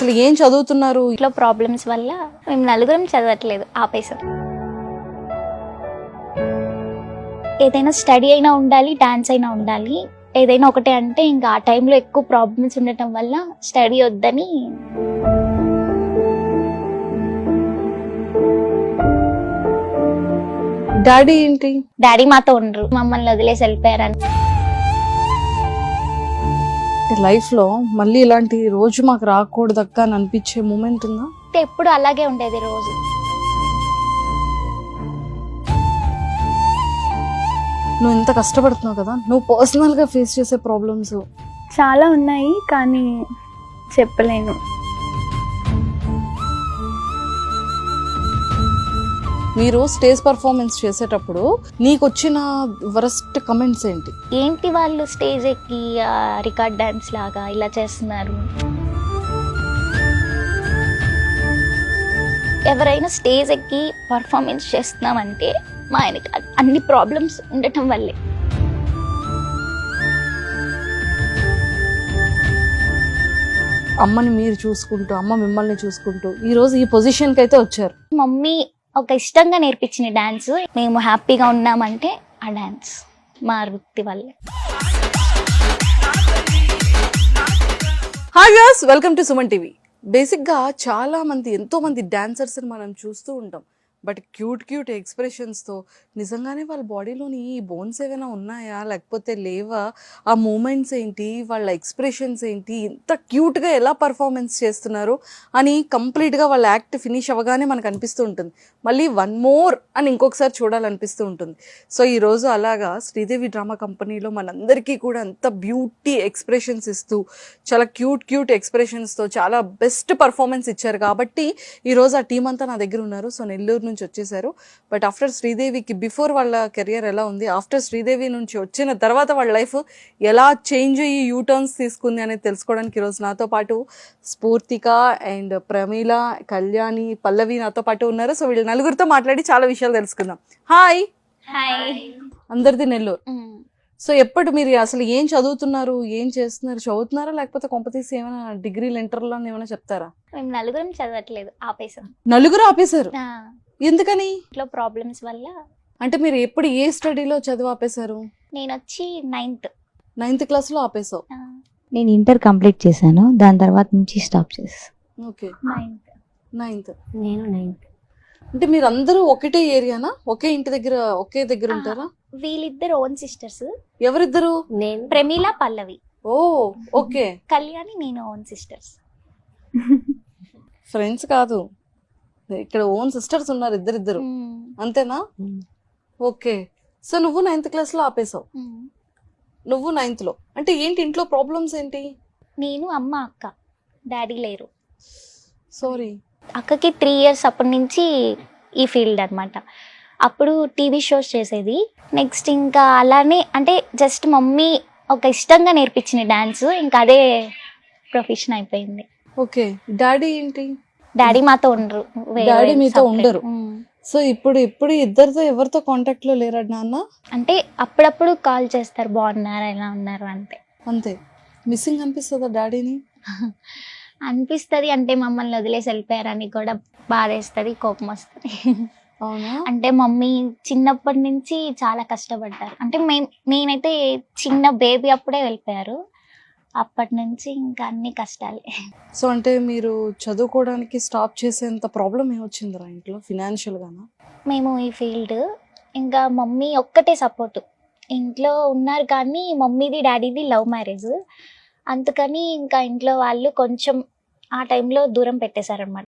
అసలు ఏం చదువుతున్నారు? ఇంట్లో ప్రాబ్లమ్స్ వల్ల మేము నలుగురం చదవట్లేదు, ఆపేసాం. ఏదైనా స్టడీ అయినా ఉండాలి, డాన్స్ అయినా ఉండాలి. ఏదైనా ఒకటే అంటే ఇంకా ఆ టైంలో ఎక్కువ ప్రాబ్లమ్స్ ఉండటం వల్ల స్టడీ వద్దని. డాడీ ఏంటి? డాడీ మాతో ఉండరు, మమ్మల్ని వదిలేసి వెళ్ళిపోయారని. లైఫ్ లో మళ్ళీ ఇలాంటి రోజు మాకు రాకూడదక్క అని అనిపించే మూమెంట్ ఉందా? ఎప్పుడు అలాగే ఉండేది రోజు. నువ్వు ఎంత కష్టపడుతున్నావు కదా, నువ్వు పర్సనల్ గా ఫేస్ చేసే ప్రాబ్లమ్స్ చాలా ఉన్నాయి కానీ చెప్పలేను. మీరు స్టేజ్ పర్ఫార్మెన్స్ చేసేటప్పుడు నీకు వచ్చిన వరస్ట్ కమెంట్స్ ఏంటి? ఏంటి వాళ్ళు స్టేజ్ ఎక్కి రికార్డ్ డాన్స్ లాగా ఇలా చేస్తున్నారు. ఎవరైనా స్టేజ్ ఎక్కి పర్ఫార్మెన్స్ చేస్తున్నామంటే మా ఆయనకి అన్ని ప్రాబ్లమ్స్ ఉండటం వల్లే. అమ్మని మీరు చూసుకుంటూ, అమ్మ మిమ్మల్ని చూసుకుంటూ ఈ రోజు ఈ పొజిషన్ కి అయితే వచ్చారు. మమ్మీ ఒక ఇష్టంగా నేర్పించిన డాన్స్, మేము హ్యాపీగా ఉన్నామంటే ఆ డాన్స్ మా వృత్తి వల్లే. Hi viewers, welcome to Suman TV. బేసిక్గా చాలా మంది, ఎంతో మంది డాన్సర్స్ని మనం చూస్తూ ఉంటాం. బట్ క్యూట్ ఎక్స్ప్రెషన్స్తో నిజంగానే వాళ్ళ బాడీలోని ఈ బోన్స్ ఏమైనా ఉన్నాయా లేకపోతే లేవా, ఆ మూమెంట్స్ ఏంటి, వాళ్ళ ఎక్స్ప్రెషన్స్ ఏంటి, ఇంత క్యూట్గా ఎలా పర్ఫార్మెన్స్ చేస్తున్నారు అని కంప్లీట్గా వాళ్ళ యాక్ట్ ఫినిష్ అవ్వగానే మనకు అనిపిస్తూ ఉంటుంది. మళ్ళీ వన్ మోర్ అని ఇంకొకసారి చూడాలనిపిస్తూ ఉంటుంది. సో ఈరోజు అలాగా శ్రీదేవి డ్రామా కంపెనీలో మనందరికీ కూడా అంత బ్యూటీ ఎక్స్ప్రెషన్స్ ఇస్తూ చాలా క్యూట్ ఎక్స్ప్రెషన్స్తో చాలా బెస్ట్ పర్ఫార్మెన్స్ ఇచ్చారు. కాబట్టి ఈరోజు ఆ టీం అంతా నా దగ్గర ఉన్నారు. సో నెల్లూరు నుంచి వచ్చేసారు. బట్ ఆఫ్టర్ శ్రీదేవికి బిఫోర్ వాళ్ళ కెరియర్ ఎలా ఉంది, ఆఫ్టర్ శ్రీదేవి నుంచి వచ్చిన తర్వాత వాళ్ళ లైఫ్ ఎలా చేంజ్ అయ్యి యూటర్న్స్ తీసుకుంది అనేది తెలుసుకోవడానికి ఈరోజు నాతో పాటు స్ఫూర్తిక అండ్ ప్రమీల, కళ్యాణి, పల్లవి నాతో పాటు ఉన్నారు. సో వీళ్ళు నలుగురితో మాట్లాడి చాలా విషయాలు తెలుసుకుందాం. హాయ్. అందరిది నెల్లూరు. సో ఎప్పుడు మీరు అసలు ఏం చదువుతున్నారు, ఏం చేస్తున్నారు? చదువుతున్నారా లేకపోతే కొంపతీసి ఏమైనా డిగ్రీలు, ఇంటర్లో ఏమైనా చెప్తారా? మేము నలుగురం చదవట్లేదు, ఆపేసాం. నలుగురు ఆపేశారు? ఎందుకని? ఇంట్లో ప్రాబ్లమ్స్ వల్ల. అంటే మీరు ఎప్పుడు ఏ స్టడీలో చదువు ఆపేశారు? నేను వచ్చి నైన్త్ క్లాస్లో ఆపేసావు. నేను ఇంటర్ కంప్లీట్ చేశాను, దాని తర్వాత నుంచి స్టాప్ చేసాను. Okay, ninth. నేను 9th. అంటే మీరు అందరూ ఒకటే ఏరియానా, ఒకే ఇంటి దగ్గర, ఒకే దగ్గర ఉంటారా? వీళ్ళిద్దరు ఓన్ సిస్టర్స్. ఎవరిద్దరు? నేను ప్రమీల, పల్లవి. ఓ ఓకే. కళ్యాణి, నేను ఓన్ సిస్టర్స్. ఫ్రెండ్స్ కాదు, ఇక్కడ ఓన్ సిస్టర్స్ ఉన్నారు ఇద్దరిద్దరు, అంతేనా? ఓకే. సో నువ్వు 9th క్లాస్లో ఆపేసావు. నువ్వు 9thలో అంటే ఏంటి, ఇంట్లో ప్రాబ్లమ్స్ ఏంటి? నేను, అమ్మ, అక్క, డాడీ లేరు. సారీ. అక్కకి 3 years అప్పటి నుంచి ఈ ఫీల్డ్ అనమాట. అప్పుడు టీవీ షోస్ చేసేది. నెక్స్ట్ ఇంకా అలానే అంటే జస్ట్ మమ్మీ ఒక ఇష్టంగా నేర్పించిన డాన్స్, ఇంకా అదే ప్రొఫెషన్ అయిపోయింది. ఓకే. డాడీ ఏంటి? డాడీ మాతో ఉండరు. డాడీ మీతో ఉండరు. సో ఇప్పుడు ఇద్దరితో ఎవరితో కాంటాక్ట్ లో లేరా నాన్న? అంటే అప్పుడప్పుడు కాల్ చేస్తారు, బాగున్నారా, ఎలా ఉన్నారు, అంతే. మిస్సింగ్ అనిపిస్తుందా డాడీని? అనిపిస్తుంది. అంటే మమ్మల్ని వదిలేసి వెళ్ళిపోయారని కూడా బాధేస్తుంది, కోపం వస్తుంది. అవునా? అంటే మమ్మీ చిన్నప్పటి నుంచి చాలా కష్టపడ్డారు. అంటే నేనైతే చిన్న బేబీ అప్పుడే వెళ్ళిపోయారు. అప్పటి నుంచి ఇంకా అన్ని కష్టాలే. సో అంటే మీరు చదువుకోవడానికి స్టాప్ చేసేంత ప్రాబ్లం ఏమొచ్చిందిరా ఇంట్లో, ఫినాన్షియల్ గానా? మేము ఈ ఫీల్డ్ ఇంకా మమ్మీ ఒక్కటే సపోర్ట్. ఇంట్లో ఉన్నారు కానీ మమ్మీది డాడీది లవ్ మ్యారేజ్, అందుకని ఇంకా ఇంట్లో వాళ్ళు కొంచెం ఆ టైంలో దూరం పెట్టేశారనమాట.